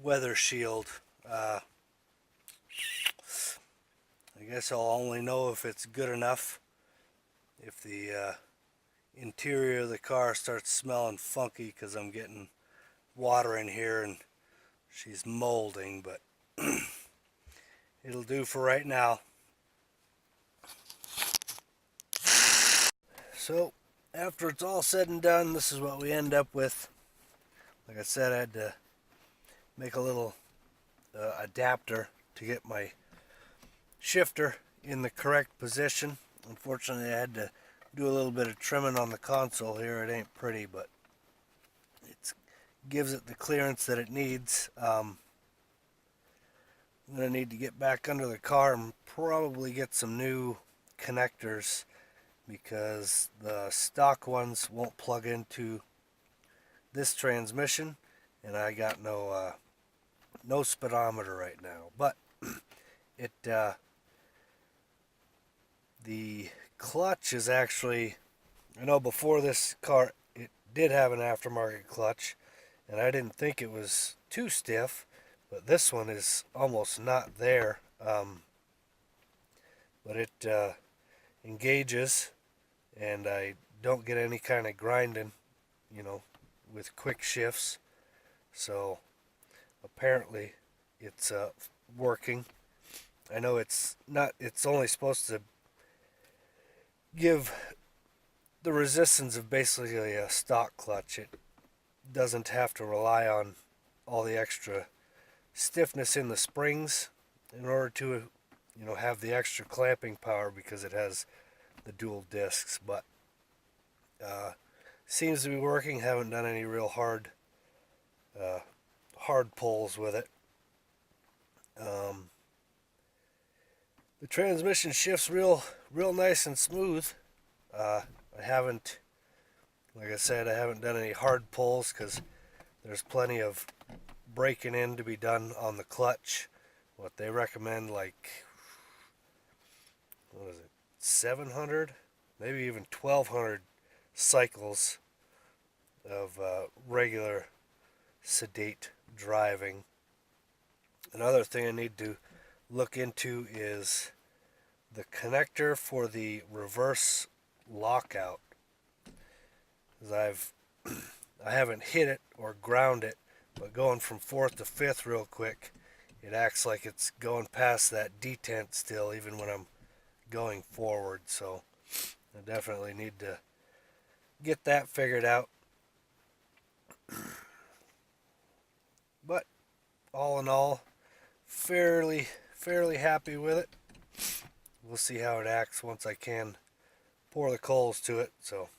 weather shield. I guess I'll only know if it's good enough if the interior of the car starts smelling funky because I'm getting water in here and she's molding, but it'll do for right now. So after it's all said and done, this is what we end up with. Like I said, I had to make a little adapter to get my shifter in the correct position. Unfortunately, I had to do a little bit of trimming on the console here. It ain't pretty, but it gives it the clearance that it needs. I'm going to need to get back under the car and probably get some new connectors because the stock ones won't plug into this transmission, and I got no speedometer right now. But it the clutch is actually, I know before this car it did have an aftermarket clutch, and I didn't think it was too stiff, but this one is almost not there. But it engages, and I don't get any kind of grinding, with quick shifts. So apparently it's working. I know it's not, it's only supposed to give the resistance of basically a stock clutch. It doesn't have to rely on all the extra stiffness in the springs in order to have the extra clamping power because it has the dual discs. But seems to be working. Haven't done any real hard pulls with it. The transmission shifts real nice and smooth. I haven't, like I said, I haven't done any hard pulls because there's plenty of breaking in to be done on the clutch. What they recommend, like, what is it, 700, maybe even 1200 cycles of regular sedate driving. Another thing I need to look into is the connector for the reverse lockout. Because I haven't hit it or ground it, but going from fourth to fifth real quick, it acts like it's going past that detent still, even when I'm going forward. So I definitely need to get that figured out. But all in all, fairly happy with it. We'll see how it acts once I can pour the coals to it. So